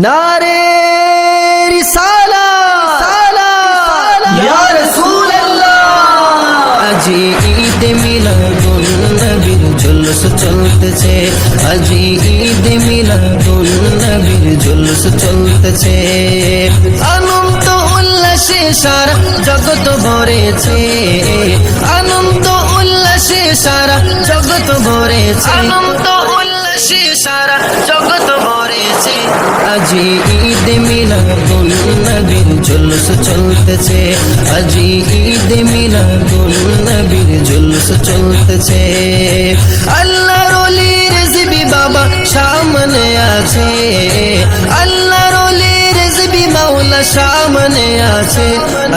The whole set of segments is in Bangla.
নারে রিসালাত ইয়া রাসূলুল্লাহ। আজি ঈদ মিলাদুন নবীর জুলুস চলতেছে, আজি ঈদ মিলাদুন নবীর জুলুস চলতেছে। আনন্দ উল্লাসে সারা জগৎ ভরেছে, আনন্দ উল্লাসে সারা জগৎ ভরেছে, আনন্দ উল্লাসে সারা জগৎ ভরেছে। আজি ঈদ মিলাদুন নবীর জুলুস চলতেছে, আজি ঈদ মিলাদুন নবীর জুলুস চলতেছে। আল্লাহর ওলি রেজবি বাবা সামনে আছে, আল্লাহর ওলি রেজবি মাওলা সামনে আছে।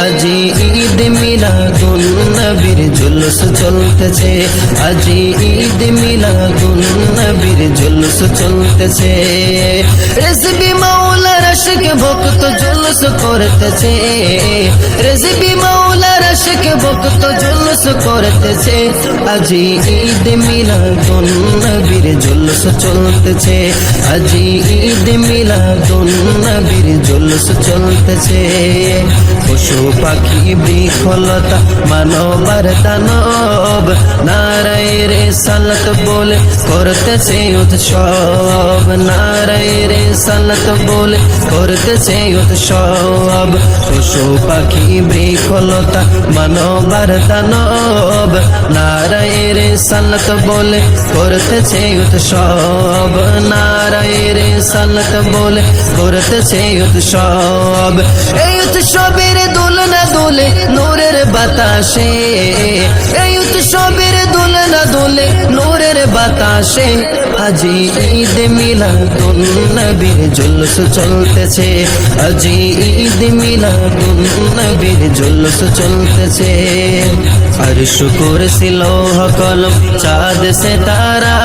আজি ঈদ মিলাদুন নবীর জুলুস চলতেছে, আজি ঈদ মিলাদুন নবীর জুলুস চলতেছে। রেজবি মাওলার আশিক ভক্ত জুলুস করতেছে, রেজবি মাওলার আশিক ভক্ত জুলুস করতেছে। আজি ঈদ মিলাদুন নবীর জুলুস চলতেছে, আজি ঈদ মিলাদুন নবীর জুলুস চলতেছে। পশু পাখি বৃক্ষলতা মানবার দানব নারায়ে রিসালাত বলে করতেছে উৎসব, নারায়ে রিসালাত বলে করতেছে উৎসব। পশু পাখি বৃক্ষলতা মানবার দানব নারায়ে রিসালাত বলে করতেছে উৎসব, নারায়ে রিসালাত বলে করতেছে উৎসব। এই উৎসবের দোলনা দোলে নূরের বাতাসে, এই উৎসবের দোলনা দোলে নূরের বাতাসে। আজি ঈদ মিলাদুন নবীর জুলুস চলতেছে, আজি ঈদ মিলাদুন নবীর জুলুস চলতেছে। আরশ কুরসি লৌহ কলম চাঁদ সিতারা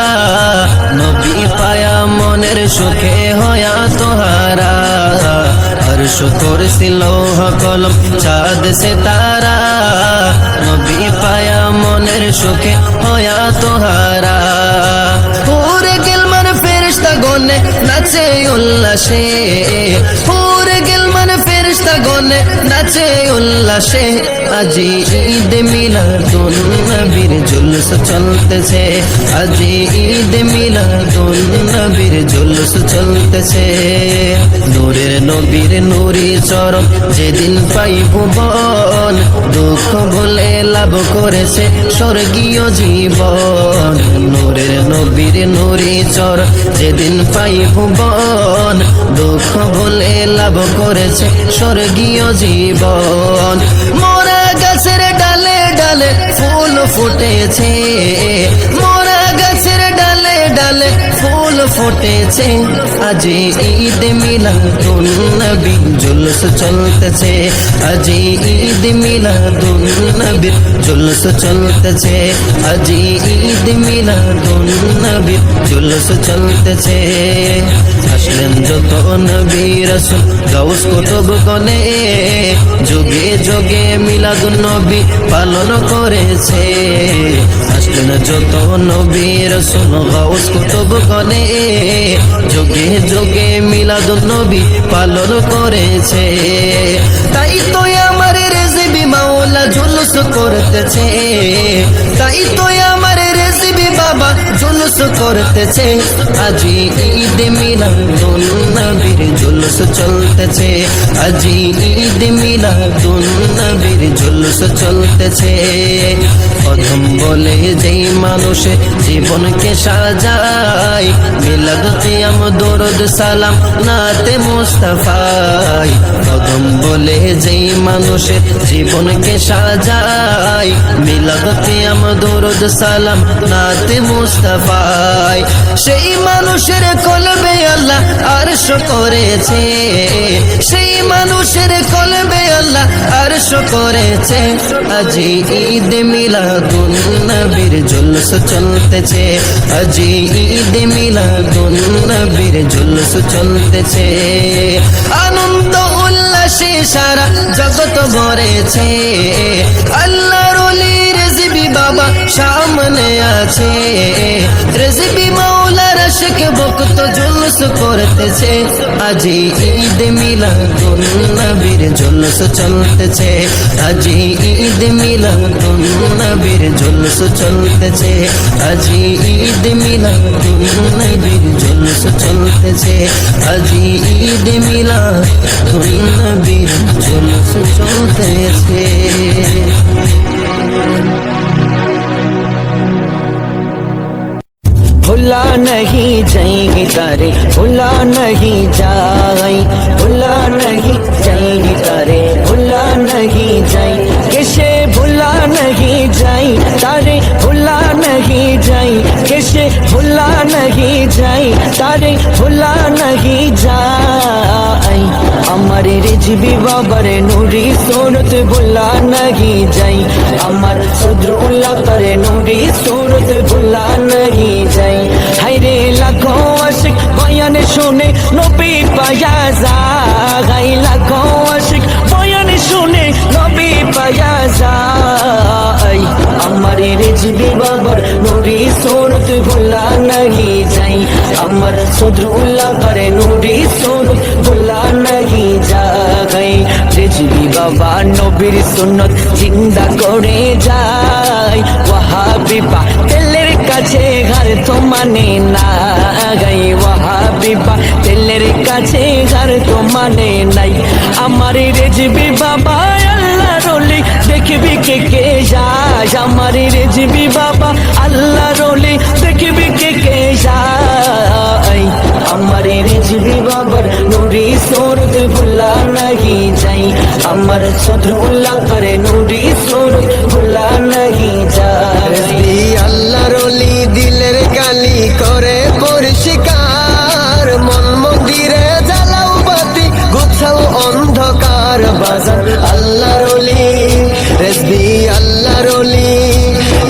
নবী পায়া মনের সুখে হয়া তোহারা। আরশ কুরসি লৌহ কলম চাঁদ সিতারা নবী পায়া মনের সুখে হয়া তোহারা। পুরে গিলমান ফেরেশতা গনে নাচে উল্লাসে, পুরে গিলমান ফেরেশতা গনে নাচে উল্লাসে। আজি ঈদ মিলাদুন নবীর জুলুস চলতেছে, আজি ঈদ মিলাদুন নবীর জুলুস চলতেছে। নূরের নবীর নূরি চরণ যেদিন পাই ভুবন, দুঃখ ভুলে লাভ করেছে স্বর্গীয় জীবন। নূরের নবীর নূরি চরণ যেদিন পাই ভুবন, দুঃখ ভুলে লাভ করেছে স্বর্গীয় জীবন। মোরা গাছের ডালে ডালে ফুল ফুটেছে, মোরা গাছের ডালে ডালে ফুল ফুটেছে। আজি ঈদ মিলাদুন নবীর জুলুস চলতেছে, আজি ঈদ মিলাদুন নবীর জুলুস চলতেছে, আজি ঈদ মিলাদুন নবীর জুলুস চলতেছে। আসলেন যত নবী রাসূল গাউস কুতুব গনে, যুগে যুগে মিলাদুন নবী পালন করেছে। আসলেন যত নবী রাসূল গাউস কুতুব গনে, যুগে যুগে মিলাদুন নবী পালন করেছে। তাই তো আমার রেজবি মাওলা জুলুস করতেছে, তাই তো আমার রেজবি বাবা জুলুস করতেছে। আজি ঈদ মিলাদুন নবীর জুলুস চলতেছে, আজি ঈদ মিলাদুন নবীর জুলুস চলতেছে। প্রথম বলে যেই মানুষে জীবনকে সাজায়, মিলাদ কিয়াম দরুদ সালাম নাতে মুস্তাফায়। প্রথম বলে যেই মানুষে জীবনকে সাজায়, মিলাদ কিয়াম দরুদ সালাম নাতে মুস্তাফায়। সেই মানুষের কলবে আল্লাহ আরশ করেছে, সেই মানুষের কলবে আল্লাহ আরশ করেছে। আজি ঈদ মিলাদুন নবীর জুলুস চলতেছে, আজি ঈদ মিলাদুন নবীর জুলুস চলতেছে। আনন্দ উল্লাসে সারা জগৎ ভরেছে, আল্লাহর ওলি রেজবি বাবা সামনে আছে। রেজবি মাওলার আশিক ভক্ত জুলুস করতেছে, আজি ঈদ মিলাদুন নবীর জুলুস চলতেছে, আজি ঈদ মিলাদুন নবীর জুলুস চলতেছে, আজি ঈদ মিলাদুন নবীর জুলুস চলতেছে, আজি ঈদ মিলাদুন নবীর জুলুস চলতেছে। भुला नहीं जाएंगे तारे, भुला नहीं जाए, भुला नहीं जाएंगे तारे, भुला नहीं जाए, किसे भुला नहीं जाए तारे, भुला नहीं जाए, किसे भुला नहीं जाए तारे, भुला नहीं जाए। আমার রেজবি বাবার নুরি সুরত ভুলা नहीं जाए, আমার সদরুল্লাহ করে নুরি সুরত ভুলা नहीं जाए। হায়রে লাখো আশিক বয়ান শুনে নবী পায়া যায়, লাখো আশিক বয়ান শুনে নবী পায়া যায়। আমার রেজবি বাবার নুরি সুরত ভুলা नहीं जाए, আমার সদরুল্লাহ করে নুরি সুরত ভুলা नहीं जाए। রেজবি বাবা নবীর সুন্নত জিন্দা করে যায়, ওয়াহাবি তেলের কাছে ঘর তো মানে না গাই, ওয়াহাবি তেলের কাছে ঘর তো মানে নাই। আমার রেজবি বাবা আল্লাহ রলি দেখবি কে কে যায়, আমার রেজবি বাবা আল্লাহ রলি দেখবি কে কে যায়। আমার রেজবি বাবার নুরি সুরত ভুলা नहीं जाए, আমার সদরুল্লাহ করে নুরি সুরত ভুলা नहीं जाए। আল্লাহর ওলি দিলের গালি করে পরিষ্কার, মন মন্দিরে জ্বালাও বাতি গুছাও অন্ধকার বাজার। আল্লাহর ওলি রেজবি, আল্লাহর ওলি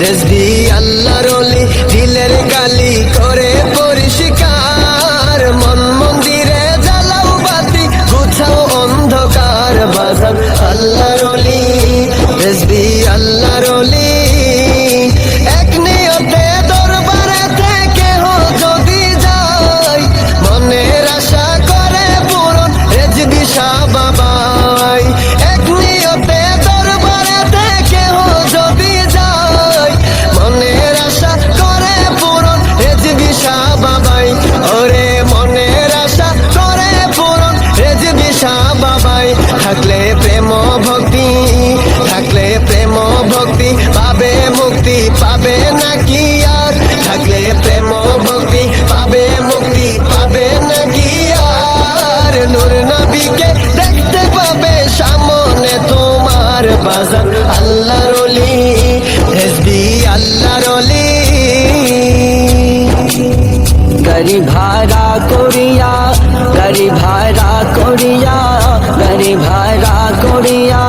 রেজবি, আল্লাহর ওলি দিলের গালি করে পরিষ্কার, মন মন্দিরে জ্বালাও বাতি গুছাও অন্ধকার বাজার। আল্লাহর ওলি রেজবি, আল্লাহর ওলি এক নিয়তে দরবারে থেকে যদি যায়, মনের আশা করে পূরণ রেজবি শাহ বাবাই। এক নিয়তে দরবারে থেকে যদি যায়, মনের আশা করে পূরণ রেজবি শাহ বাবাই। ওরে মনের আশা করে পূরণ রেজবি শাহ বাবাই। থাকলে প্রেম ভক্তি, থাকলে প্রেম ভক্তি পাবে মুক্তি, পাবে নাকি আর? থাকলে প্রেম ভক্তি পাবে মুক্তি, পাবে নাকি আর? নূর নবীকে দেখতে পাবে সামনে তোমার বাজার। আল্লাহর ওলি রেজবি, আল্লাহর ওলি গাড়ি ভাড়া করিয়া, গাড়ি ভাড়া করিয়া, গাড়ি ভাড়া করিয়া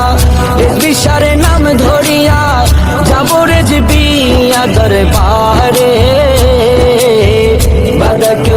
রেজবি শাহের নাম ধরিয়া যাব রেজবি দরবারে। বাধা কেউ